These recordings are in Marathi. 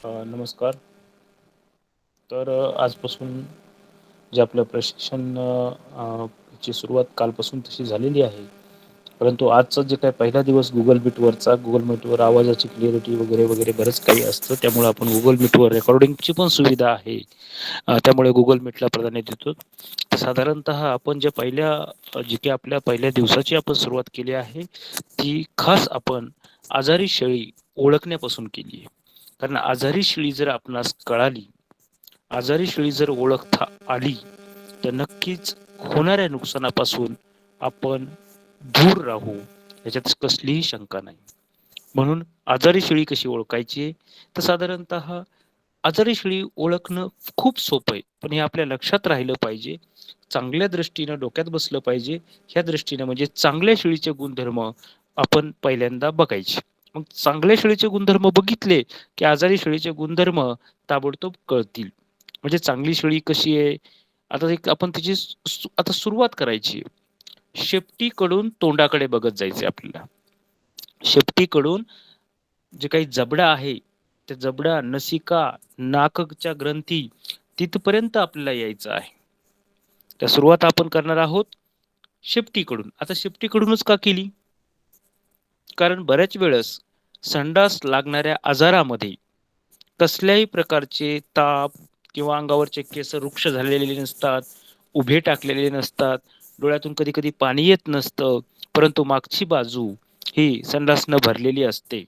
नमस्कार. तर आजपासून जे आपलं प्रशिक्षण ची सुरुवात कालपासून तशी झालेली आहे. परंतु आजचा जे काही पहिला दिवस Google Meetवरचा, Google Meetवर आवाजाची क्लिअरिटी वगैरे, वगैरे बरंच काही असतं. त्यामुळे आपण Google Meetवर रेकॉर्डिंगची पण सुविधा आहे. त्यामुळे Google Meetला प्राधान्य देतो. तर साधारणतः आपण जे जी काही आपल्या पहिल्या दिवसाची आपण सुरुवात केली आहे, ती खास आपण आजारी शेळी ओळखण्यापासून केली आहे. कारण आजारी शेळी जर आपणास कळाली, आजारी शेळी जर ओळखता आली, तर नक्कीच होणाऱ्या नुकसानापासून आपण दूर राहू याच्यात कसलीही शंका नाही. म्हणून आजारी शेळी कशी ओळखायची तर साधारणतः आजारी शेळी ओळखणं खूप सोपं आहे. पण हे आपल्या लक्षात राहिलं पाहिजे. चांगल्या दृष्टीनं डोक्यात बसलं पाहिजे. ह्या दृष्टीने म्हणजे चांगल्या शेळीचे गुणधर्म आपण पहिल्यांदा बघायचे. मग चांगल्या शेळीचे गुणधर्म बघितले, की आजारी शेळीचे गुणधर्म ताबडतोब कळतील. म्हणजे चांगली शेळी कशी आहे? आता एक आपण त्याची आता सुरुवात करायची आहे. शेपटीकडून तोंडाकडे बघत जायचंय आपल्याला. शेपटीकडून जे काही जबडा आहे, त्या जबडा, नसिका, नाकच्या ग्रंथी तिथपर्यंत आपल्याला यायचं आहे. तर सुरुवात आपण करणार आहोत शेपटीकडून. आता शेपटीकडूनच का केली? कारण बऱ्याच वेळेस संडास लागणाऱ्या आजारामध्ये कसल्याही प्रकारचे ताप किंवा अंगावरचे केस रुक्ष झालेले नसतात, उभे टाकलेले नसतात, डोळ्यातून कधी-कधी पाणी येत नसतं, परंतु मागची बाजू ही संडासनं भरलेली असते.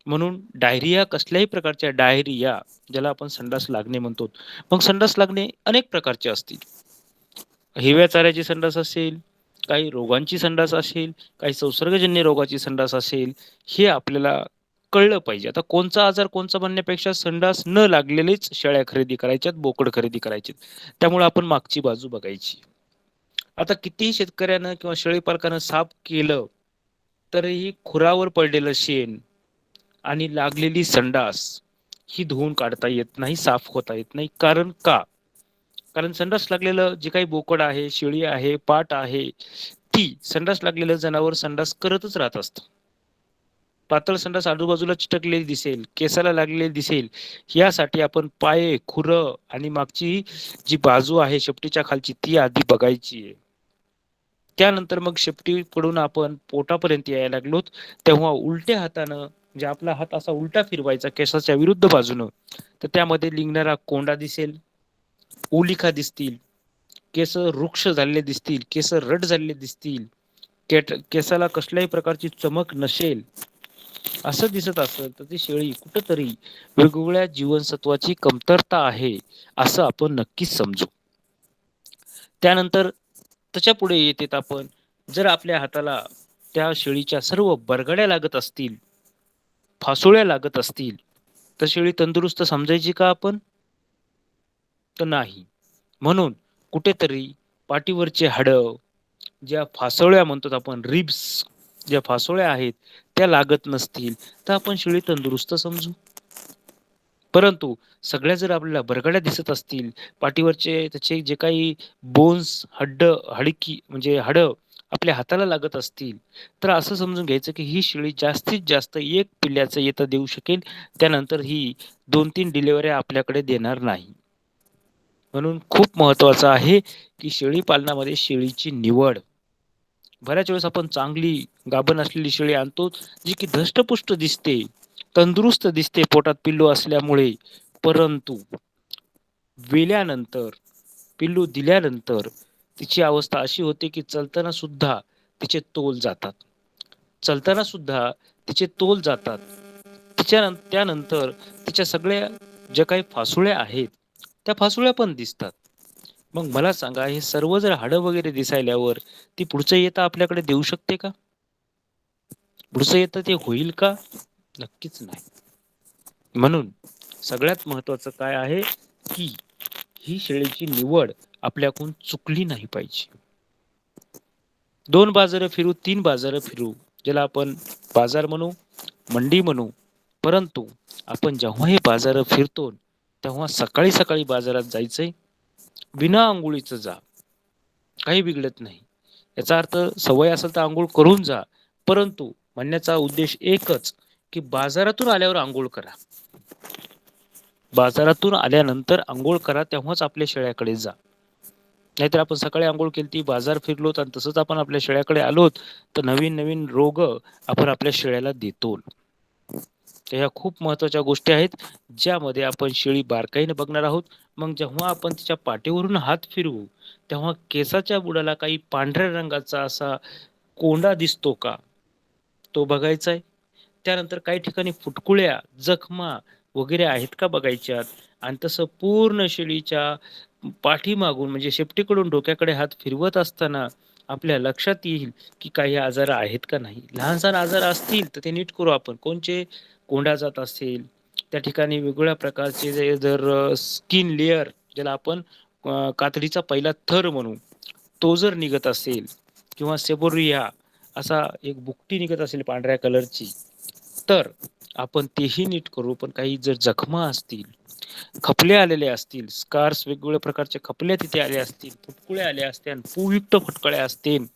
म्हणून डायरिया कसल्याही प्रकारच्या डायरिया ज्याला आपण संडास लागणे म्हणतो. मग संडास लागणे अनेक प्रकारचे असतील. हिरव्या चाऱ्याची संडास असेल, काही रोगांची संडास असेल, काही संसर्गजन्य रोगाची संडास असेल, हे आपल्याला कळलं पाहिजे. आता कोणचा आजार कोणचा म्हणण्यापेक्षा संडास न लागलेलेच शेळ्या खरेदी करायच्यात, बोकड खरेदी करायचे. त्यामुळे आपण मागची बाजू बघायची. आता कितीही शेतकऱ्यानं किंवा शेळी पालकानं साफ केलं, तरीही खुरावर पडलेलं शेण आणि लागलेली संडास ही धुवून काढता येत नाही, साफ होता येत नाही. कारण का? कारण संडास लागलेलं जे काही बोकड आहे, शेळी आहे, पाट आहे, ती संडास लागलेलं जनावर संडास करतच राहत असतं. पातळ संडास आजूबाजूला चिटकलेली दिसेल, केसाला लागलेली दिसेल, यासाठी आपण पाय, खुरं आणि मागची जी बाजू आहे शेपटीच्या खालची ती आधी बघायची आहे. त्यानंतर मग शेपटीकडून आपण पोटापर्यंत यायला लागलोत, तेव्हा उलट्या हातानं म्हणजे आपला हात असा उलटा फिरवायचा केसाच्या विरुद्ध बाजूनं, तर त्यामध्ये निघणारा कोंडा दिसेल, ओलिका दिसतील, केस रुक्ष झालेले दिसतील, केस रट झालेले दिसतील, केसाला कसल्याही प्रकारची चमक नसेल, असं दिसत असेल तर ती शेळी कुठंतरी वेगवेगळ्या जीवनसत्वाची कमतरता आहे, असं आपण नक्कीच समजू. त्यानंतर त्याच्या पुढे येतेत आपण जर आपल्या हाताला त्या शेळीच्या सर्व बरगड्या लागत असतील, फासोळ्या लागत असतील, तर शेळी तंदुरुस्त समजायची का आपण? तर नाही. म्हणून कुठेतरी पाठीवरचे हाडं, ज्या फासोळ्या म्हणतो आपण रिब्स, ज्या फासोळ्या आहेत त्या लागत नसतील, तर आपण शेळी तंदुरुस्त समजू. परंतु सगळ्या जर आपल्याला बरगड्या दिसत असतील, पाठीवरचे त्याचे जे काही बोन्स, हाडकी म्हणजे हाडं आपल्या हाताला लागत असतील, तर असं समजून घ्यायचं की ही शेळी जास्तीत जास्त एक पिल्ल्याचं येतं देऊ शकेल. त्यानंतर ही 2-3 डिलिव्हऱ्या आपल्याकडे देणार नाही. म्हणून खूप महत्त्वाचं आहे, की शेळी पालनामध्ये शेळीची निवड. बऱ्याच वेळेस आपण चांगली गाभण असलेली शेळी आणतो, जी की धष्टपुष्ट दिसते, तंदुरुस्त दिसते पोटात पिल्लू असल्यामुळे. परंतु वेल्यानंतर, पिल्लू दिल्यानंतर तिची अवस्था अशी होते, की चलताना सुद्धा तिचे तोल जातात. चलताना सुद्धा तिचे तोल जातात. त्यानंतर तिच्या सगळ्या ज्या काही फासुळ्या आहेत, त्या फासुळ्या पण दिसतात. मग मला सांगा हे सर्व जर हाडं वगैरे दिसायल्यावर ती पुढचं येतं आपल्याकडे देऊ शकते का? पुढचं येतं ते होईल का? नक्कीच नाही. म्हणून सगळ्यात महत्त्वाचं काय आहे, की ही शेळीची निवड आपल्याकडून चुकली नाही पाहिजे. 2 बाजारं फिरू, 3 बाजारं फिरू, ज्याला आपण बाजार म्हणू, मंडी म्हणू. परंतु आपण जेव्हा हे बाजारं फिरतो, तेव्हा सकाळी-सकाळी बाजारात जायचंय, बिना अंघोळीचं जा. काही बिघडत नाही. याचा अर्थ सवय असेल तर अंघोळ करून जा. परंतु म्हणण्याचा उद्देश एकच, की बाजारातून आल्यावर अंघोळ करा. बाजारातून आल्यानंतर अंघोळ करा तेव्हाच आपल्या शेळ्याकडे जा. नाहीतर आपण सकाळी अंघोळ केली, बाजार फिरलोत आणि तसंच आपण आपल्या शेळ्याकडे आलोत, तर नवीन नवीन रोग आपण आपल्या शेळ्याला देतो. तर ह्या खूप महत्त्वाच्या गोष्टी आहेत, ज्यामध्ये आपण शेळी बारकाईने बघणार आहोत. मग जेव्हा आपण तिच्या पाठीवरून हात फिरवू, तेव्हा केसाच्या बुडाला काही पांढऱ्या रंगाचा असा कोंडा दिसतो का? तो बघायचा आहे. त्यानंतर काही ठिकाणी फुटकुळ्या, जखमा वगैरे आहेत का बघायच्यात आणि तसं पूर्ण शेळीच्या पाठीमागून म्हणजे शेपटीकडून डोक्याकडे हात फिरवत असताना आपल्या लक्षात येईल, की काही आजार आहेत का नाही. लहान-सहान आजार असतील तर ते नीट करू आपण. कोणचे कोंडा जात असेल, त्या ठिकाणी वेगवेगळ्या प्रकारचे जर स्किन लेयर ज्याला आपण कातडीचा पहिला थर म्हणू, तो जर निघत असेल किंवा सेबोरिया असा एक बुकटी निघत असेल पांढऱ्या कलरची, तर आपण तेही नीट करू. पण काही जर जखमा असतील, खपले आलेले असतील, स्कार्स वेगवेगळ्या प्रकारचे खपले तिथे आले असतील, फुटकुळे आले असतील, पुयुक्त फुटकळ्या असतील,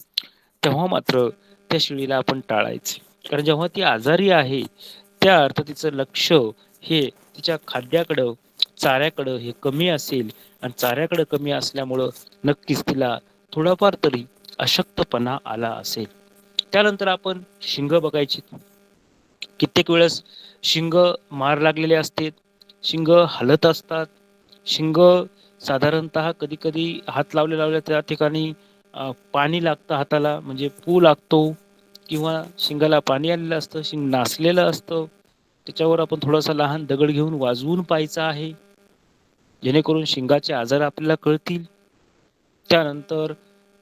तेव्हा मात्र त्या शेळीला आपण टाळायचे. कारण जेव्हा ती आजारी आहे, त्या अर्थ तिचं लक्ष हे तिच्या खाद्याकडं, चाऱ्याकडं हे कमी असेल आणि चाऱ्याकडं कमी असल्यामुळं नक्कीच तिला थोडाफार तरी अशक्तपणा आला असेल. त्यानंतर आपण शिंग बघायची. कित्येक वेळेस शिंग मार लागलेले असते, शिंग हलत असतात, शिंग साधारणतः कधी-कधी हात लावल्या त्या ठिकाणी पाणी लागतं हाताला म्हणजे पू लागतो किंवा शिंगाला पाणी आलेलं असतं, शिंग नासलेलं असतं. त्याच्यावर आपण थोडासा लहान दगड घेऊन वाजवून पाहायचा आहे, जेणेकरून शिंगाचे आजार आपल्याला कळतील. त्यानंतर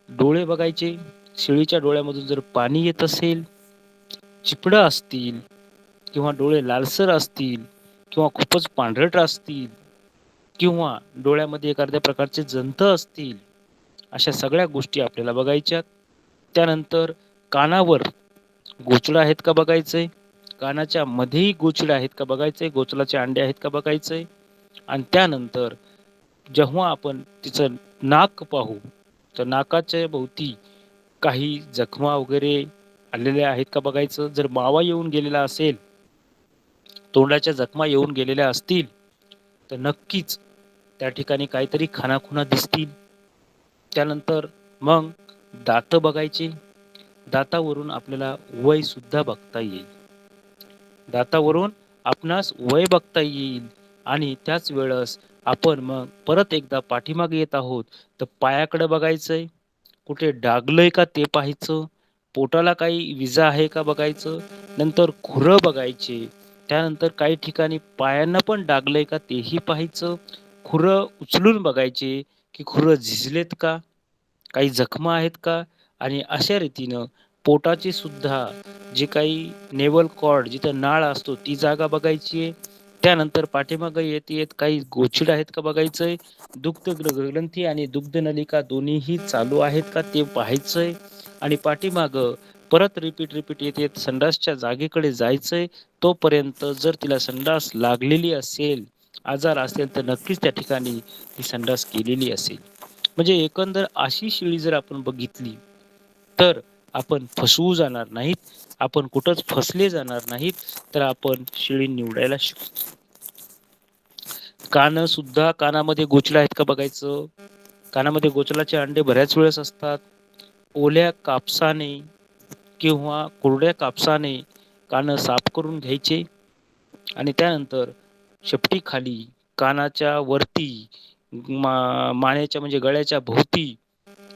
डोळे बघायचे. शेळीच्या डोळ्यामधून जर पाणी येत असेल, चिपडं असतील किंवा डोळे लालसर असतील किंवा खूपच पांढरट असतील किंवा डोळ्यामध्ये एखाद्या प्रकारचे जंत असतील, अशा सगळ्या गोष्टी आपल्याला बघायच्यात. त्यानंतर कानावर गोचडं आहेत का बघायचंय, कानाच्या मध्येही गोचडे आहेत का बघायचंय, गोचडाचे अंडे आहेत का बघायचंय आणि त्यानंतर जेव्हा आपण तिचं नाक पाहू, तर नाकाच्या भोवती काही जखमा वगैरे आलेल्या आहेत का बघायचं. जर मावा येऊन गेलेला असेल, तोंडाच्या जखमा येऊन गेलेल्या असतील, तर नक्कीच त्या ठिकाणी काहीतरी खाणाखुणा दिसतील. त्यानंतर मग दात बघायची. दातावरून आपल्याला वय सुद्धा बघता येईल. दातावरून आपणास वय बघता येईल आणि त्याच वेळेस आपण मग परत एकदा पाठीमागे येत आहोत, तर पायाकडे बघायचंय. कुठे डागलंय का ते पाहायचं. पोटाला काही विजा आहे का बघायचं. नंतर खुरं बघायचे. त्यानंतर काही ठिकाणी पायांना पण डागलंय का तेही पाहायचं. खुरं उचलून बघायचे, की खुरं झिजलेत का? काही जखमा आहेत का? आणि अशा रीतीनं पोटाची सुद्धा जे काही नेवल कॉर्ड जिथं नाळ असतो ती जागा बघायची आहे. त्यानंतर पाठीमागे येत येत काही गोचिड आहेत का बघायचंय. ग्रंथी आणि दुग्ध नलिका दोन्हीही चालू आहेत का ते पाहायचंय आणि पाठीमागं परत रिपीट येत येत संडासच्या जागेकडे जायचंय. तोपर्यंत जर तिला संडास लागलेली असेल, आजार असेल तर नक्कीच त्या ठिकाणी ती संडास केलेली असेल. म्हणजे एकंदर अशी शेळी जर आपण बघितली, तर आपण फसवू जाणार नाहीत, आपण कुठंच फसले जाणार नाहीत, तर आपण शेळी निवडायला शिकू. कान सुद्धा कानामध्ये गोचडे आहेत का बघायचं. कानामध्ये गोचडाचे अंडे बऱ्याच वेळेस असतात. ओल्या कापसाने किंवा कोरड्या कापसाने कानं साफ करून घ्यायचे आणि त्यानंतर शेपटीखाली, कानाच्या वरती, मानेच्या म्हणजे गळ्याच्या भोवती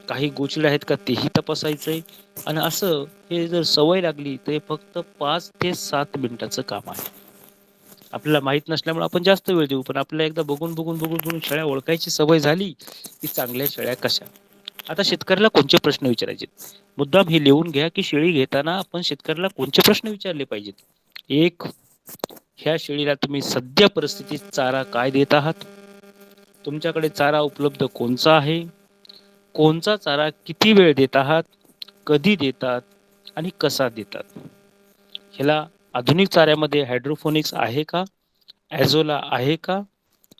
काही गोचडे आहेत का तेही तपासायचंय आणि असं हे जर सवय लागली तर हे फक्त 5 ते 7 मिनिटाचं काम आहे. आपल्याला माहित नसल्यामुळे आपण जास्त वेळ देऊ, पण आपल्याला एकदा बघून शेळ्या ओळखायची सवय झाली की चांगल्या शेळ्या कशा. आता शेतकऱ्याला कोणते प्रश्न विचारायचे, मुद्दाम हे लिहून घ्या की शेळी घेताना आपण शेतकऱ्याला कोणते प्रश्न विचारले पाहिजेत. एक, ह्या शेळीला तुम्ही सध्या परिस्थितीत चारा काय देत आहात. तुमच्याकडे चारा उपलब्ध कोणचा आहे. कोणचा चारा किती वेळ देत आहात, कधी देतात आणि कसा देतात. ह्याला आधुनिक चाऱ्यामध्ये हायड्रोफोनिक्स आहे का, ॲझोला आहे का,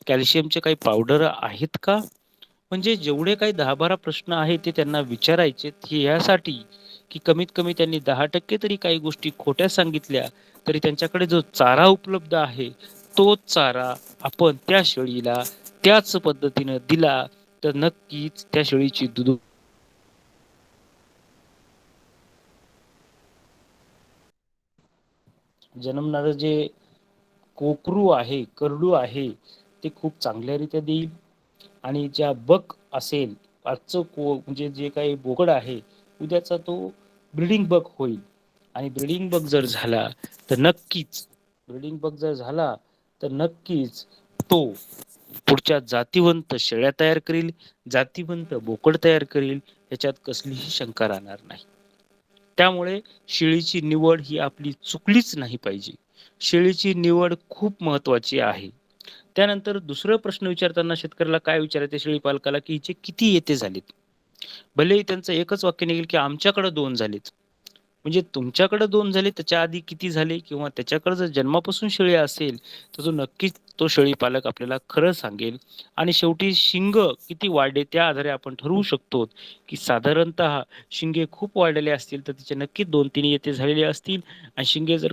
कॅल्शियमचे काही पावडर आहेत का. म्हणजे जेवढे काही 10-12 प्रश्न आहेत ते त्यांना विचारायचे यासाठी की कमीत कमी त्यांनी 10% तरी काही गोष्टी खोट्या सांगितल्या तरी त्यांच्याकडे जो चारा उपलब्ध आहे तोच चारा आपण त्या शेळीला त्याच पद्धतीनं दिला तर नक्कीच त्या शेळीची दूध जन्मणारं जे कोकरू आहे, करडू आहे, ते खूप चांगल्यारीत्या देईल. आणि ज्या बक असेल, आजचं म्हणजे जे काही बोकड आहे, उद्याचा तो ब्रीडिंग बक होईल. आणि ब्रीडिंग बक जर झाला तर नक्कीच ब्रीडिंग बक जर झाला तर नक्कीच तो पुढच्या जातीवंत शेळ्या तयार करील, जातीवंत बोकड तयार करील, याच्यात कसलीही शंका राहणार नाही. त्यामुळे शेळीची निवड ही आपली चुकलीच नाही पाहिजे. शेळीची निवड खूप महत्वाची आहे. त्यानंतर दुसरा प्रश्न विचारताना शेतकऱ्याला काय विचारायचे शेळी पालकाला, की हिचे किती येते झालेत? भलेही त्यांचं एकच वाक्य निघेल, की आमच्याकडे 2 झालेत. म्हणजे तुमच्याकडे 2 झाले, त्याच्या आधी किती झाले किंवा त्याच्याकडे जर जन्मापासून शेळी असेल, तर तो नक्कीच तो शेळी पालक आपल्याला खरं सांगेल. आणि शेवटी शिंग किती वाढले त्या आधारे आपण ठरवू शकतो, की साधारणतः शिंगे खूप वाढलेले असतील, तर तिचे नक्कीच 2-3 येते झालेले असतील आणि शिंगे जर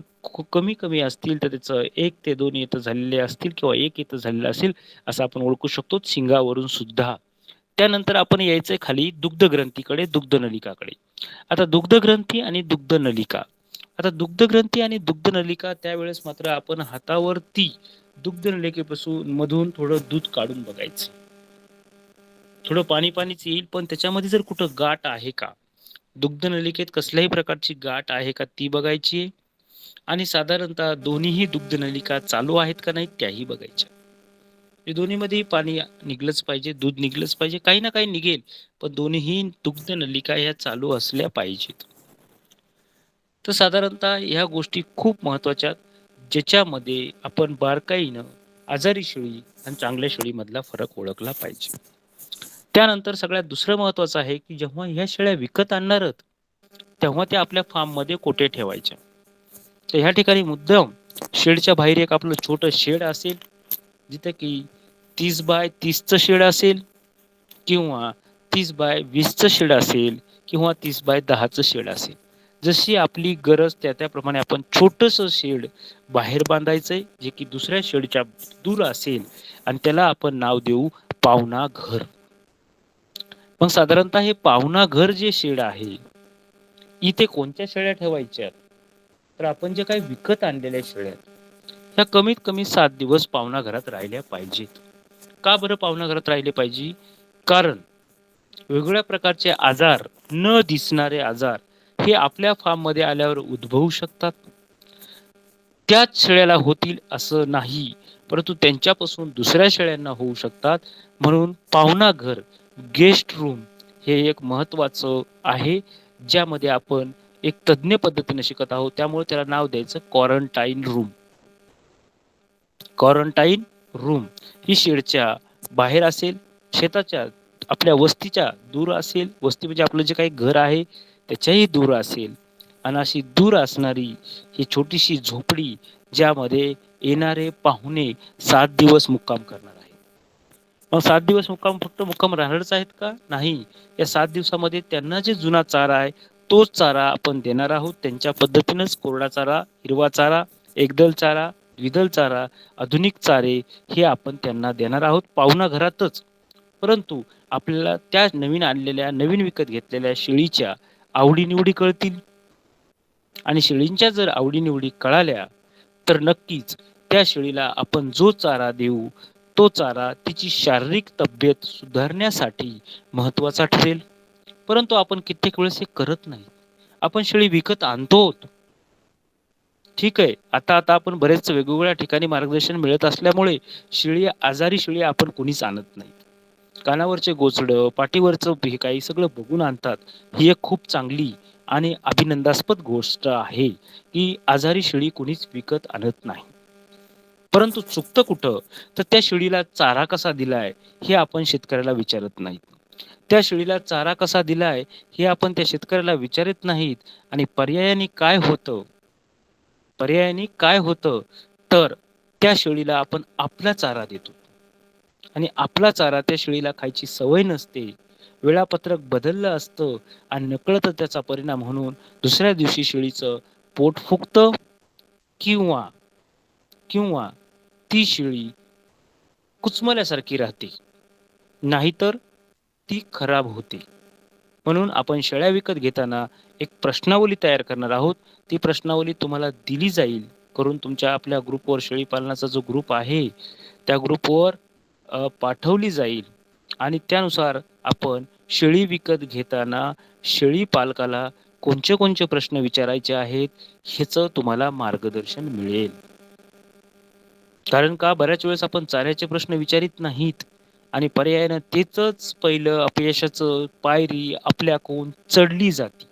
कमी-कमी असतील, तर त्याचं 1 ते 2 येतं झालेले असतील किंवा 1 येतं झालेलं असेल, असं आपण ओळखू शकतो शिंगावरून सुद्धा. त्यानंतर आपण यायचंय खाली दुग्धग्रंथीकडे, दुग्धनलिकाकडे. आता दुग्धग्रंथी आणि दुग्धनलिका. आता दुग्धग्रंथी आणि दुग्धनलिका त्यावेळेस मात्र आपण हातावरती दुग्धनलिकेपासून मधून थोडं दूध काढून बघायचं. थोडं पाणी-पाणीच येईल, पण त्याच्यामध्ये जर कुठं गाठ आहे का? दुग्धनलिकेत कसल्याही प्रकारची गाठ आहे का ती बघायची आणि साधारणतः दोन्हीही दुग्धनलिका चालू आहेत का नाही त्याही बघायच्या. हे दोन्हीमध्येही पाणी निघलंच पाहिजे, दूध निघलंच पाहिजे. काही ना काही निघेल, पण दोन्हीही दुग्धनलिका ह्या चालू असल्या पाहिजेत. तर साधारणतः ह्या गोष्टी खूप महत्त्वाच्या, ज्याच्यामध्ये आपण बारकाईनं आजारी शेळी आणि चांगल्या शेळीमधला फरक ओळखला पाहिजे. त्यानंतर सगळ्यात दुसरं महत्त्वाचं आहे, की जेव्हा ह्या शेळ्या विकत आणणार आहात, तेव्हा त्या आपल्या फार्ममध्ये कोठे ठेवायच्या. तर ह्या ठिकाणी मुद्दाम शेडच्या बाहेर एक आपलं छोटं शेड असेल, जिथे की 30 बाय 30चं शेड असेल किंवा 30 बाय 20चं शेड असेल किंवा 30 बाय 10चं शेड असेल. जशी आपली गरज त्याप्रमाणे आपण छोटंसं शेड बाहेर बांधायचंय, जे की दुसऱ्या शेडच्या दूर असेल आणि त्याला आपण नाव देऊ पावणा घर. मग साधारणतः हे पावणा घर जे शेड आहे, इथे कोणत्या शेळ्या ठेवायच्या? तर आपण जे काही विकत आणलेल्या शेळ्या ह्या कमीत कमी 7 दिवस पावणा घरात राहिल्या पाहिजेत. का बरं पावणा घरात राहिले पाहिजे? कारण वेगवेगळ्या प्रकारचे आजार, न दिसणारे आजार हे आपल्या फार्ममध्ये आल्यावर उद्भवू शकतात. त्याच शेळ्याला होतील असं नाही, परंतु त्यांच्यापासून दुसऱ्या शेळ्यांना होऊ शकतात. म्हणून पाहुणा घर, गेस्ट रूम हे एक महत्त्वाचं आहे, ज्यामध्ये आपण एक तज्ञ पद्धतीने शिकत आहोत. त्यामुळे त्याला नाव द्यायचं क्वारंटाईन रूम. क्वारंटाईन रूम ही शेडच्या बाहेर असेल, शेताच्या आपल्या वस्तीच्या दूर असेल, वस्ती म्हणजे आपलं जे काही घर आहे त्याच्याही दूर असेल आणि अशी दूर असणारी ही छोटीशी झोपडी, ज्यामध्ये येणारे पाहुणे 7 दिवस मुक्काम करणार आहे. मग 7 दिवस मुक्काम फक्त मुक्काम राहणारच आहेत का? नाही. या 7 दिवसामध्ये त्यांना जे जुना चारा आहे तोच चारा आपण देणार आहोत. त्यांच्या पद्धतीनंच कोरडा चारा, हिरवा चारा, एकदल चारा, द्विदल चारा, आधुनिक चारे हे आपण त्यांना देणार आहोत पाहुणा घरातच. परंतु आपल्याला त्या नवीन आणलेल्या, नवीन विकत घेतलेल्या शेळीच्या आवडी-निवडी कळतील आणि शेळींच्या जर आवडी-निवडी कळाल्या, तर नक्कीच त्या शेळीला आपण जो चारा देऊ, तो चारा तिची शारीरिक तब्येत सुधारण्यासाठी महत्त्वाचा ठरेल. परंतु आपण कित्येक वेळेस हे करत नाही. आपण शेळी विकत आणतो. ठीक आहे. आता आपण बरेच वेगवेगळ्या ठिकाणी मार्गदर्शन मिळत असल्यामुळे आजारी शेळी आपण कोणीच आणत नाही. कानावरचे गोचडं, पाठीवरचं हे काही सगळं बघून आणतात. ही एक खूप चांगली आणि अभिनंदास्पद गोष्ट आहे, की आजारी शेळी कोणीच विकत आणत नाही. परंतु चुकतं कुठं? तर त्या शेळीला चारा कसा दिलाय, हे आपण शेतकऱ्याला विचारत नाहीत. त्या शेळीला चारा कसा दिलाय, हे आपण त्या शेतकऱ्याला विचारत नाहीत आणि पर्यायाने काय होतं, तर त्या शेळीला आपण आपला चारा देतो आणि आपला चारा त्या शेळीला खायची सवय नसते. वेळापत्रक बदललं असतं आणि नकळत त्याचा परिणाम म्हणून दुसऱ्या दिवशी शेळीचं पोट फुगतं किंवा किंवा ती शेळी कुचमल्यासारखी राहते, नाहीतर ती खराब होते. म्हणून आपण शेळ्या विकत घेताना एक प्रश्नावली तयार करणार आहोत. ती प्रश्नावली तुम्हाला दिली जाईल करून तुमच्या आपल्या ग्रुपवर, शेळी पालनाचा जो ग्रुप आहे त्या ग्रुपवर पाठवली जाईल आणि त्यानुसार आपण शेळी विकत घेताना शेळी पालकाला कोणते कोणते प्रश्न विचारायचे आहेत ह्याचं तुम्हाला मार्गदर्शन मिळेल. कारण का बऱ्याच वेळेस आपण चाऱ्याचे प्रश्न विचारित नाहीत आणि पर्यायानं तेच पहिलं अपयशाचं पायरी आपल्याकडून चढली जाते.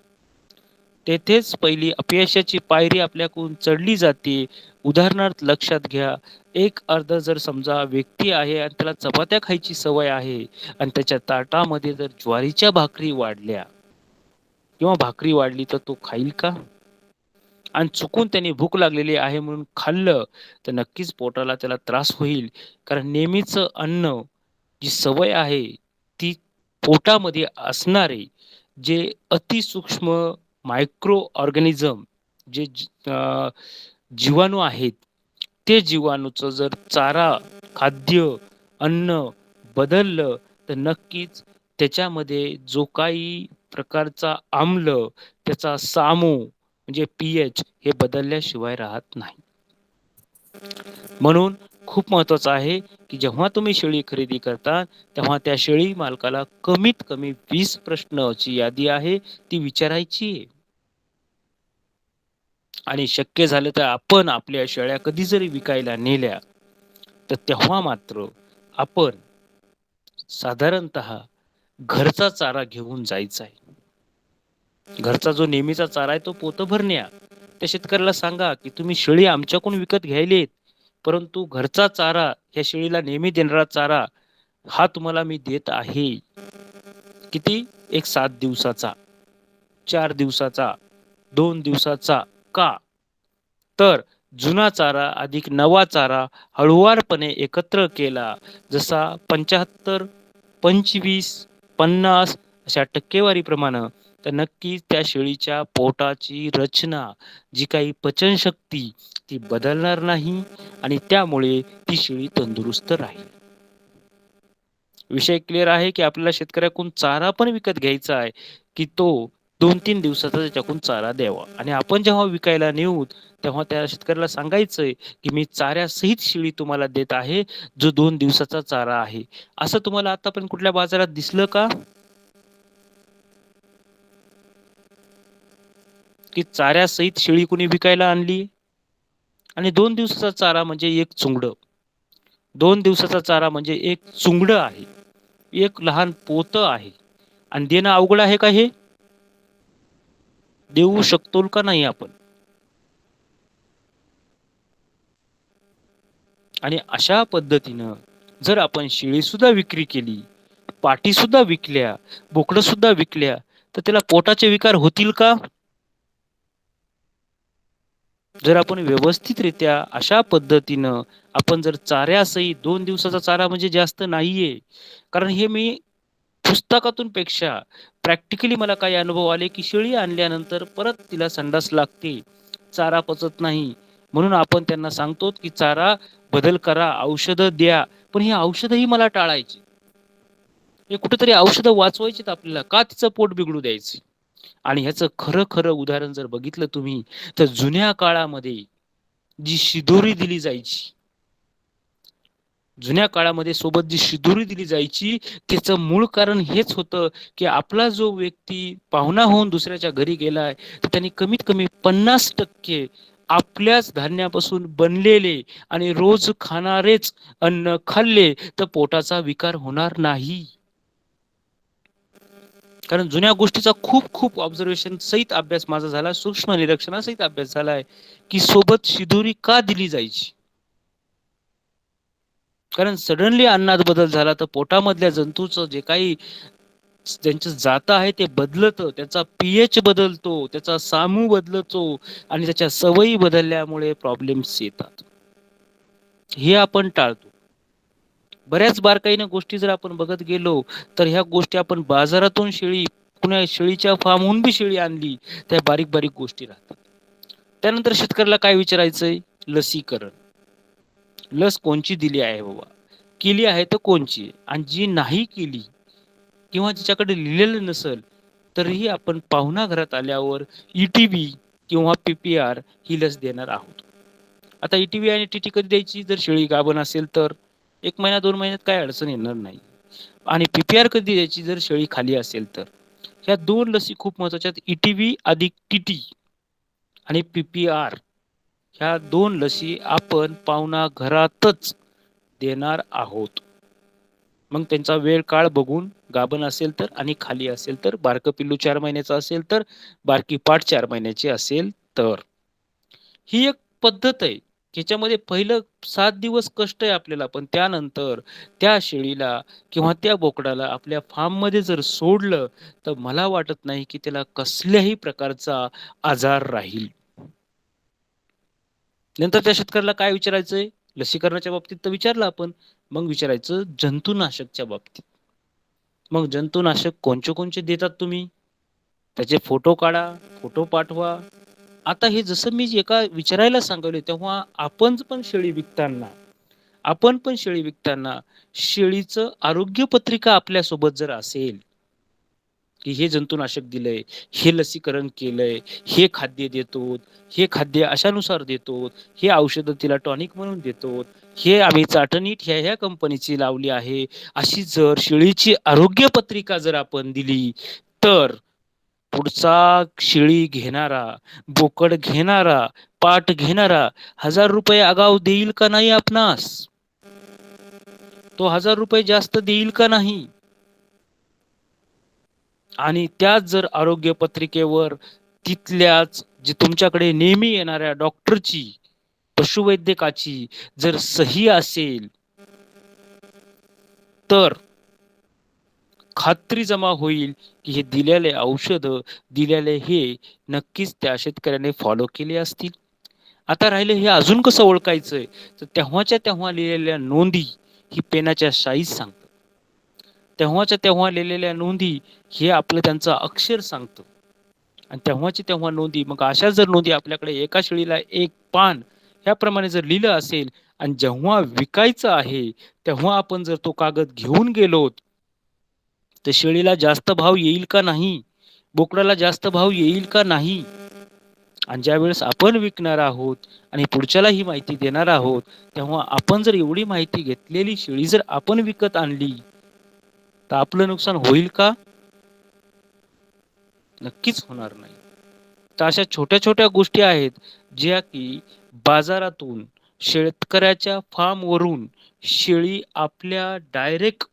तेथेच पहिली अपयशाची पायरी आपल्याकडून चढली जाते. उदाहरणार्थ लक्षात घ्या, एक अर्ध जर समजा व्यक्ती आहे आणि त्याला चपात्या खायची सवय आहे आणि त्याच्या ताटामध्ये जर ज्वारीच्या भाकरी वाढल्या किंवा भाकरी वाढली तर तो खाईल का? आणि चुकून त्याने भूक लागलेली आहे म्हणून खाल्लं तर नक्कीच पोटाला त्याला त्रास होईल. कारण नेहमीचं अन्न जी सवय आहे ती पोटामध्ये असणारे जे अतिसूक्ष्म मायक्रो ऑर्गॅनिझम जे जीवाणू आहेत ते जीवाणूचं जर चारा, खाद्य, अन्न बदललं तर नक्कीच त्याच्यामध्ये जो काही प्रकारचा आम्ल, त्याचा सामू म्हणजे पीएच हे बदलल्याशिवाय राहत नाही. म्हणून खूप महत्वाचं आहे की जेव्हा तुम्ही शेळी खरेदी करता तेव्हा त्या शेळी मालकाला कमीत कमी 20 प्रश्नाची यादी आहे ती विचारायची आहे. आणि शक्य झालं तर आपण आपल्या शेळ्या कधी जरी विकायला नेल्या तर तेव्हा मात्र आपण साधारणतः घरचा चारा घेऊन जायचा आहे. घरचा जो नेहमीचा चारा आहे तो पोतभर न्या. त्या शेतकऱ्याला सांगा की तुम्ही शेळी आमच्याकडून विकत घ्यायलेत, परंतु घरचा चारा ह्या शेळीला नेहमी देणारा चारा हा तुम्हाला मी देत आहे. किती? एक 7 दिवसाचा, 4 दिवसाचा, 2 दिवसाचा. का? तर जुना चारा अधिक नवा चारा हळुवारपणे एकत्र केला जसा 75, 25, 50 अशा टक्केवारीप्रमाणे तर नक्कीच त्या शेळीच्या पोटाची रचना जी काही पचनशक्ती ती बदलणार नाही आणि त्यामुळे ती शेळी तंदुरुस्त राहील. विषय क्लिअर आहे की आपल्याला शेतकऱ्याकडून चारा पण विकत घ्यायचा आहे की तो 2-3 दिवसाचा त्याच्याकडून चारा द्यावा आणि आपण जेव्हा विकायला नेऊ तेव्हा त्या शेतकऱ्याला सांगायचंय की मी चाऱ्यासहित शेळी तुम्हाला देत आहे जो 2 दिवसाचा चारा आहे. असं तुम्हाला आतापर्यंत कुठल्या बाजारात दिसलं का की चाऱ्यासहित शेळी कुणी विकायला आणली? आणि 2 दिवसाचा चारा म्हणजे एक चुंगड, 2 दिवसाचा चारा म्हणजे एक चुंगड आहे, एक लहान पोत आहे आणि देणं अवघड आहे का? हे देऊ शकतो का नाही आपण? आणि अशा पद्धतीनं जर आपण शेळी सुद्धा विक्री केली, पाटी सुद्धा विकल्या, बोकडं सुद्धा विकल्या तर त्याला पोटाचे विकार होतील का? जर आपण व्यवस्थितरित्या अशा पद्धतीनं आपण जर चाऱ्यासहित 2 दिवसाचा चारा म्हणजे जास्त नाहीये. कारण हे मी पुस्तकातून पेक्षा प्रॅक्टिकली मला काही अनुभव आले की शेळी आणल्यानंतर परत तिला संडास लागते, चारा पचत नाही. म्हणून आपण त्यांना सांगतो की चारा बदल करा, औषधं द्या. पण ही औषधंही मला टाळायची. हे कुठेतरी औषधं वाचवायचीत आपल्याला, का तिचं पोट बिघडू द्यायचं? आणि ह्याचं खरं खरं उदाहरण जर बघितलं तुम्ही तर जुन्या काळामध्ये जी शिदोरी दिली जायची, जुन्या काळामध्ये सोबत जी शिदोरी दिली जायची त्याचं मूळ कारण हेच होतं की आपला जो व्यक्ती पाहुणा होऊन दुसऱ्याच्या घरी गेलाय तर त्यांनी कमीत कमी 50% आपल्याच धान्यापासून बनलेले आणि रोज खाणारेच अन्न खाल्ले तर पोटाचा विकार होणार नाही. कारण जुन्या गोष्टीचा खूप खूप ऑब्झर्वेशन सहित अभ्यास माझा झाला, सूक्ष्म निरीक्षणासहित अभ्यास झालाय की सोबत शिदोरी का दिली जायची. कारण सडनली अन्नात बदल झाला तर पोटामधल्या जंतूचं जे काही त्यांचं जात आहे ते बदलतं, त्याचा पीएच बदलतो, त्याचा सामू बदलतो आणि त्याच्या सवयी बदलल्यामुळे प्रॉब्लेम्स येतात. हे आपण टाळतो. बऱ्याच बारकाईनं गोष्टी जर आपण बघत गेलो तर ह्या गोष्टी आपण बाजारातून शेळी, कुण्या शेळीच्या फार्महून बी शेळी आणली त्या बारीक बारीक गोष्टी राहतात. त्यानंतर शेतकऱ्याला काय विचारायचंय? लसीकरण. लस कोणची दिली आहे बाबा, केली आहे तर कोणची, आणि जी नाही केली किंवा जिच्याकडे लिहिलेलं नसेल तरीही आपण पाहुणा घरात आल्यावर ETV किंवा PPR ही लस देणार आहोत. आता ETV आणि TT कधी द्यायची? जर शेळी गाभण असेल तर 1 महिना 2 महिन्यात काही अडचण येणार नाही. आणि PPR कधी द्यायची? जर शेळी खाली असेल तर. ह्या 2 लसी खूप महत्त्वाच्या आहेत. ETV अधिक TT आणि PPR ह्या 2 लसी आपण पाहुणा घरातच देणार आहोत. मग त्यांचा वेळ काळ बघून, गाभण असेल तर आणि खाली असेल तर, बारकं पिल्लू 4 महिन्याचं असेल तर, बारकी पाठ 4 महिन्याची असेल तर. ही एक पद्धत आहे. ह्याच्यामध्ये पहिलं 7 दिवस कष्ट आहे आपल्याला, पण त्यानंतर त्या शेळीला किंवा त्या बोकडाला आपल्या फार्ममध्ये जर सोडलं, तर मला वाटत नाही की त्याला कसल्याही प्रकारचा आजार राहील. नंतर त्या शेतकऱ्याला काय विचारायचंय? लसीकरणाच्या बाबतीत तर विचारलं आपण. मग विचारायचं जंतुनाशकच्या बाबतीत. मग जंतुनाशक कोणचे देतात तुम्ही? त्याचे फोटो काढा, फोटो पाठवा. आता हे जसं मी एका विचारायला सांगितले, तेव्हा आपण पण शेळी विकताना शेळीचं आरोग्य पत्रिका आपल्यासोबत जर असेल, की हे जंतुनाशक दिलंय, हे लसीकरण केलंय, हे खाद्य देतो, हे खाद्य अशानुसार देतो, हे औषधं तिला टॉनिक म्हणून देतो, हे आम्ही चाटणीत ह्या-ह्या कंपनीची लावली आहे. अशी जर शेळीची आरोग्य पत्रिका जर आपण दिली, तर पुढचा शेळी घेणारा, बोकड घेणारा, पाट घेणारा ₹1000 आगाऊ देईल का नाही आपणास? तो ₹1000 जास्त देईल का नाही? आणि त्याच जर आरोग्य पत्रिकेवर तिथल्याच जे तुमच्याकडे नेहमी येणाऱ्या डॉक्टरची, पशुवैद्यकाची जर सही असेल, तर खात्री जमा होईल की हे दिलेले औषधं, दिलेले हे नक्कीच त्या शेतकऱ्याने फॉलो केले असतील. आता राहिलं हे अजून कसं ओळखायचंय? तर तेव्हाच्या तेव्हा लिहिलेल्या नोंदी ही पेनाच्या शाईच सांगतात. तेव्हाच्या तेव्हा लिहिलेल्या नोंदी हे आपलं त्यांचं अक्षर सांगतं. आणि तेव्हाची तेव्हा नोंदी, मग अशा जर नोंदी आपल्याकडे एका शेळीला 1 पान ह्याप्रमाणे जर लिहिलं असेल आणि जेव्हा विकायचं आहे, तेव्हा आपण जर तो कागद घेऊन गेलोत, तर शेळीला जास्त भाव येईल का नाही? बोकडाला जास्त भाव येईल का नाही? आणि ज्यावेळेस आपण विकणार आहोत आणि पुढच्याला ही माहिती देणार आहोत, तेव्हा आपण जर एवढी माहिती घेतलेली शेळी जर आपण विकत आणली, तर आपलं नुकसान होईल का? नक्कीच होणार नाही. तर अशा छोट्या-छोट्या गोष्टी आहेत, ज्या की बाजारातून, शेतकऱ्याच्या फार्मवरून शेळी आपल्या डायरेक्ट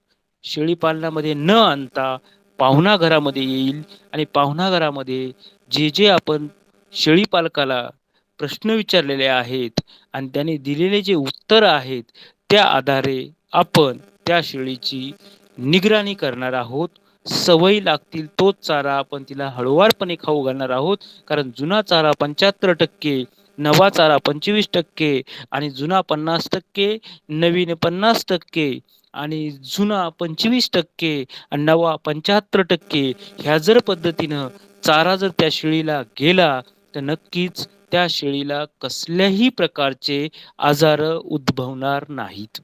शेळी पालनामध्ये न आणता पाहुणा घरामध्ये येईल आणि पाहुणा घरामध्ये जे आपण शेळी पालकाला प्रश्न विचारलेले आहेत आणि त्याने दिलेले जे उत्तर आहेत, त्या आधारे आपण त्या शेळीची निगराणी करणार आहोत. सवयी लागतील तोच चारा आपण तिला हळुवारपणे खाऊ घालणार आहोत. कारण जुना चारा 75%, नवा चारा 25% आणि जुना 50%, नवीन 50% आणि जुना 25% आणि नवा 75% ह्या जर पद्धतीनं चारा जर त्या शेळीला गेला, तर नक्कीच त्या शेळीला कसल्याही प्रकारचे आजार उद्भवणार नाहीत.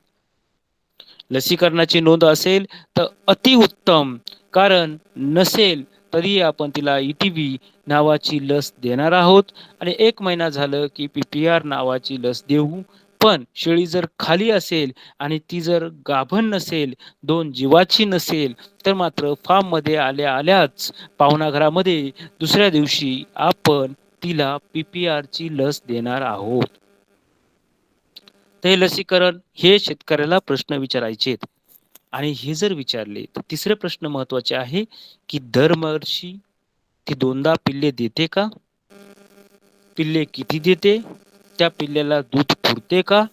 लसीकरणाची नोंद असेल तर अतिउत्तम, कारण नसेल तरी आपण तिला ETV नावाची लस देणार आहोत आणि 1 महिना झालं की PPR नावाची लस देऊ. पण शेळी जर खाली असेल आणि ती जर गाभण नसेल, 2 जीवाची नसेल, तर मात्र फार्ममध्ये आल्या-आल्याच पाहुणाघरामध्ये दुसऱ्या दिवशी आपण तिला PPRची लस देणार आहोत. ते लसीकरण हे शेतकऱ्याला प्रश्न विचारायचे आणि हे जर विचारले तर तिसरे प्रश्न महत्त्वाचे आहे, की दरवर्षी ती 2दा पिल्ले देते का? पिल्ले किती देते? त्या पिल्ल्याला दूध पुरते का?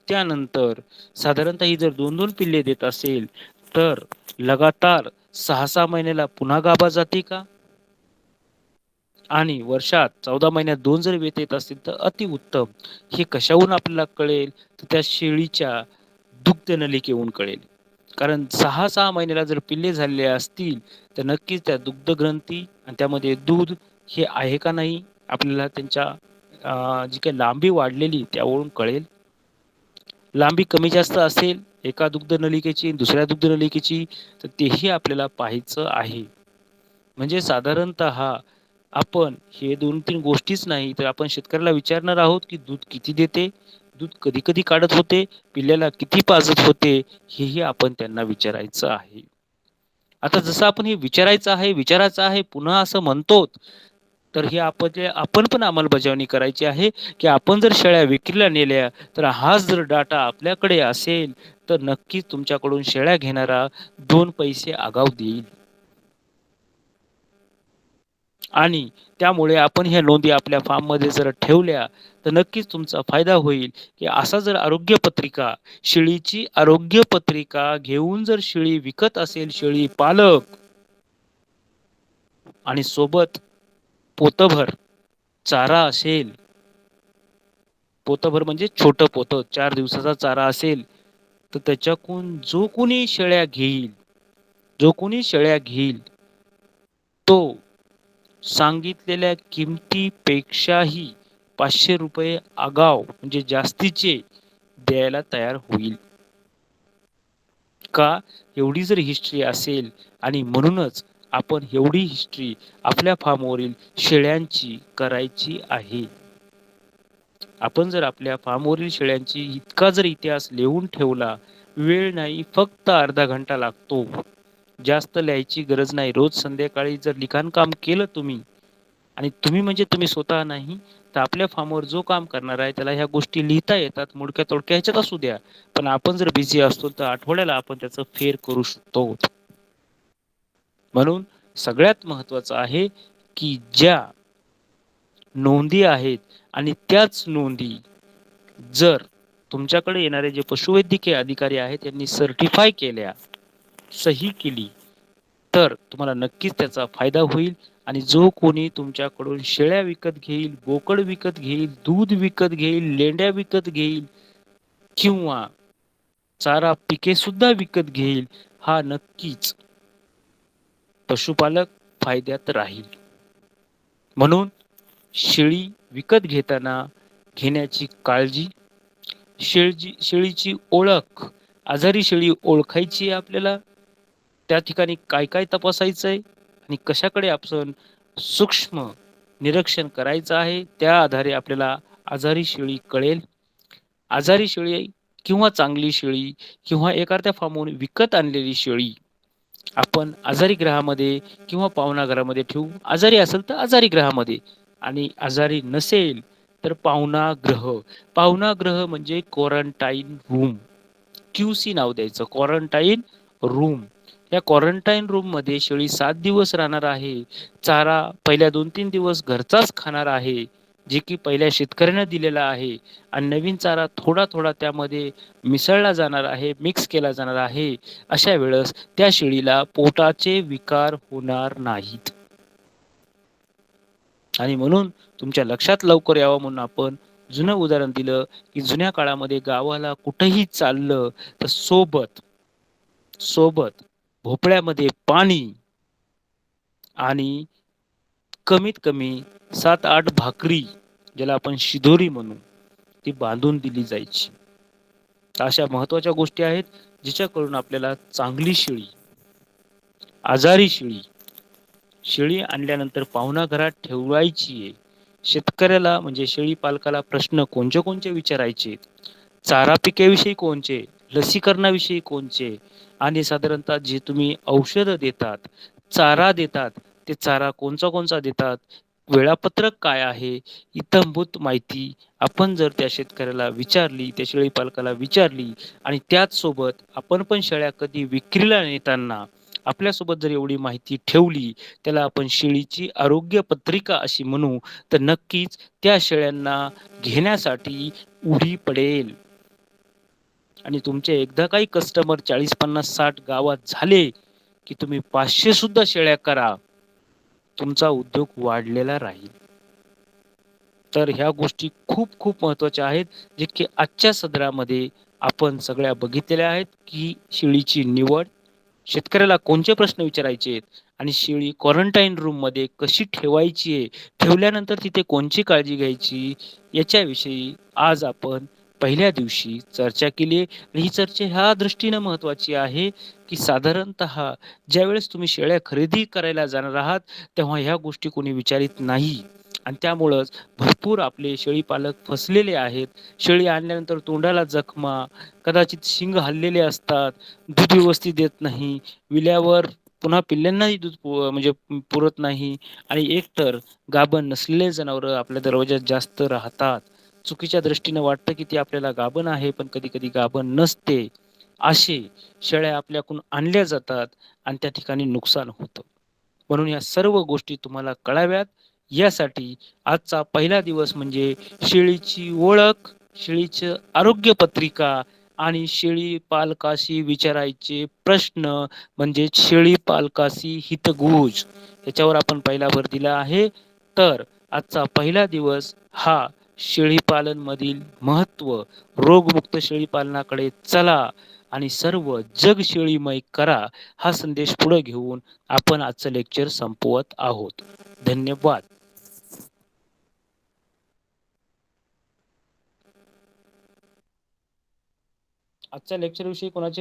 त्यानंतर साधारणतः ही जर 2-2 पिल्ले देत असेल, तर लगातार 6-6 महिन्याला पुन्हा गाभा जाते का? आणि वर्षात 14 महिन्यात 2 जर वेत येत असतील तर अतिउत्तम. हे कशाहून आपल्याला कळेल? तर त्या शेळीच्या दुग्ध नलिकेहून कळेल. कारण 6-6 महिन्याला जर पिल्ले झालेले असतील, तर नक्कीच त्या दुग्ध ग्रंथी आणि त्यामध्ये दूध हे आहे का नाही, आपल्याला त्यांच्या जी काही लांबी वाढलेली त्यावरून कळेल. लांबी कमी जास्त असेल एका दुग्ध नलिकेची दुसऱ्या दुग्ध नलिकेची, तर तेही आपल्याला पाहायचं आहे. म्हणजे साधारणतः आपण हे 2-3 गोष्टीच नाही, तर आपण शेतकऱ्याला विचारणार आहोत, की दूध किती देते? दूध कधी-कधी काढत होते? पिल्ल्याला किती पाजत होते? हेही आपण त्यांना विचारायचं आहे. आता जसं आपण हे विचारायचं आहे, पुन्हा असं म्हणतो, तर हे आपण पण अंमलबजावणी करायची आहे, की आपण जर शेळ्या विक्रीला नेल्या, तर हाच जर डाटा आपल्याकडे असेल, तर नक्कीच तुमच्याकडून शेळ्या घेणारा 2 पैसे आगाऊ देईल. आणि त्यामुळे आपण ह्या नोंदी आपल्या फार्ममध्ये जर ठेवल्या, तर नक्कीच तुमचा फायदा होईल, की असा जर आरोग्य पत्रिका, शेळीची आरोग्य पत्रिका घेऊन जर शेळी विकत असेल शेळी पालक आणि सोबत पोतभर चारा असेल, पोतभर म्हणजे छोटं पोतं 4 दिवसाचा चारा असेल, तर त्याच्याकडून जो कोणी शेळ्या घेईल, तो सांगितलेल्या किमतीपेक्षाही ₹500 आगाऊ म्हणजे जास्तीचे द्यायला तयार होईल. का? एवढी जर हिस्ट्री असेल आणि म्हणूनच आपण एवढी हिस्ट्री आपल्या फार्मवरील शेळ्यांची करायची आहे. आपण जर आपल्या फार्मवरील शेळ्यांची इतका जर इतिहास लिहून ठेवला, वेळ नाही फक्त अर्धा घंटा लागतो. जास्त लिहायची गरज नाही. रोज संध्याकाळी जर लिखाणकाम केलं तुम्ही आणि तुम्ही म्हणजे तुम्ही स्वतः नाही, तर आपल्या फार्मवर जो काम करणार आहे त्याला ह्या गोष्टी लिहिता येतात. मोडक्या-तोडक्या ह्याच्यात असू द्या. पण आपण जर बिझी असतो तर आठवड्याला आपण त्याचं फेर करू शकतो. म्हणून सगळ्यात महत्त्वाचं आहे, की ज्या नोंदी आहेत आणि त्याच नोंदी जर तुमच्याकडे येणारे जे पशुवैद्यकीय अधिकारी आहेत त्यांनी सर्टिफाय केल्या, सही केली, तर तुम्हाला नक्कीच त्याचा फायदा होईल आणि जो कोणी तुमच्याकडून शेळ्या विकत घेईल, बोकड विकत घेईल, दूध विकत घेईल, लेंड्या विकत घेईल किंवा चारा पिके सुद्धा विकत घेईल, हा नक्कीच पशुपालक फायद्यात राहील. म्हणून शेळी विकत घेताना घेण्याची काळजी, शेळीची ओळख, आजारी शेळी ओळखायची आहे आपल्याला, त्या ठिकाणी काय-काय तपासायचं आहे आणि कशाकडे आपण सूक्ष्म निरीक्षण करायचं आहे, त्या आधारे आपल्याला आजारी शेळी कळेल. आजारी शेळी किंवा चांगली शेळी किंवा एखाद्या फार्मवरून विकत आणलेली शेळी आपण आजारी गृहामध्ये किंवा पाहुणाघरामध्ये ठेवू. आजारी असेल तर आजारी गृहामध्ये आणि आजारी नसेल तर पाहुणागृह. पाहुणागृह म्हणजे क्वारंटाईन रूम. क्यूसी नाव द्यायचं क्वारंटाईन रूम. या क्वारंटाईन रूममध्ये शेळी 7 दिवस राहणार आहे. चारा पहिल्या 2-3 दिवस घरचाच खाणार आहे, जे की पहिल्या शेतकऱ्यानं दिलेला आहे आणि नवीन चारा थोडा-थोडा त्यामध्ये मिसळला जाणार आहे, मिक्स केला जाणार आहे. अशा वेळेस त्या शेळीला पोटाचे विकार होणार नाहीत. आणि म्हणून तुमच्या लक्षात लवकर यावं म्हणून आपण जुनं उदाहरण दिलं, की जुन्या काळामध्ये गावाला कुठेही चाललं तर सोबत भोपळ्यामध्ये पाणी आणि कमीत कमी 7-8 भाकरी, ज्याला आपण शिदोरी म्हणू, ती बांधून दिली जायची. अशा महत्त्वाच्या गोष्टी आहेत, जिच्याकडून आपल्याला चांगली शेळी, आजारी शेळी आणल्यानंतर पाहुणा घरात ठेवायची आहे. शेतकऱ्याला म्हणजे शेळी पालकाला प्रश्न कोणचे विचारायचे? चारा पिकेविषयी कोणचे? लसीकरणाविषयी कोणचे? आणि साधारणतः जे तुम्ही औषधं देतात, चारा देतात, ते चारा कोणचा देतात? वेळापत्रक काय आहे? इत्थंभूत माहिती आपण जर त्या शेतकऱ्याला विचारली, त्या शेळी पालकाला विचारली आणि त्याच सोबत आपण पण शेळ्या कधी विक्रीला नेताना आपल्यासोबत जर एवढी माहिती ठेवली, त्याला आपण शेळीची आरोग्य पत्रिका अशी म्हणू, तर नक्कीच त्या शेळ्यांना घेण्यासाठी उडी पडेल. आणि तुमचे एकदा काही कस्टमर 40, 50, 60 गावात झाले, की तुम्ही 500 सुद्धा शेळ्या करा. तुमचा उद्योग वाढलेला राहील. तर ह्या गोष्टी खूप महत्त्वाच्या आहेत, जे की आजच्या सदरामध्ये आपण सगळ्या बघितलेल्या आहेत, की शेळीची निवड, शेतकऱ्याला कोणते प्रश्न विचारायचे आहेत आणि शेळी क्वारंटाईन रूममध्ये कशी ठेवायची आहे, ठेवल्यानंतर तिथे कोणची काळजी घ्यायची, याच्याविषयी आज आपण पहिल्या दिवशी चर्चा केली आणि ही चर्चा ह्या दृष्टीनं महत्त्वाची आहे, की साधारणतः ज्यावेळेस तुम्ही शेळ्या खरेदी करायला जाणार आहात, तेव्हा ह्या गोष्टी कोणी विचारित नाही आणि त्यामुळंच भरपूर आपले शेळी पालक फसलेले आहेत. शेळी आणल्यानंतर तोंडाला जखमा, कदाचित शिंग हललेले असतात, दूध व्यवस्थित देत नाही, विल्यावर पुन्हा पिल्लांनाही दूध म्हणजे पुरत नाही आणि एकतर गाभण नसलेले जनावरं आपल्या दरवाज्यात जास्त राहतात. चुकीच्या दृष्टीने वाटतं, की ती आपल्याला गाभण आहे, पण कधी-कधी गाभण नसते. असे शेळ्या आपल्याकडून आणल्या जातात आणि त्या ठिकाणी नुकसान होतं. म्हणून या सर्व गोष्टी तुम्हाला कळाव्यात यासाठी आजचा पहिला दिवस म्हणजे शेळीची ओळख, शेळीचं आरोग्य पत्रिका आणि शेळी पालकाशी विचारायचे प्रश्न म्हणजे शेळी पालकाशी हितगुज याच्यावर आपण पहिला भर दिला आहे. तर आजचा पहिला दिवस हा शेळीपालनमधील महत्त्व, रोगमुक्त शेळीपालनाकडे चला आणि सर्व जग शेळीमय करा हा संदेश पुढे घेऊन आपण आजचं लेक्चर संपवत आहोत. धन्यवाद. आजच्या लेक्चरविषयी कोणाचे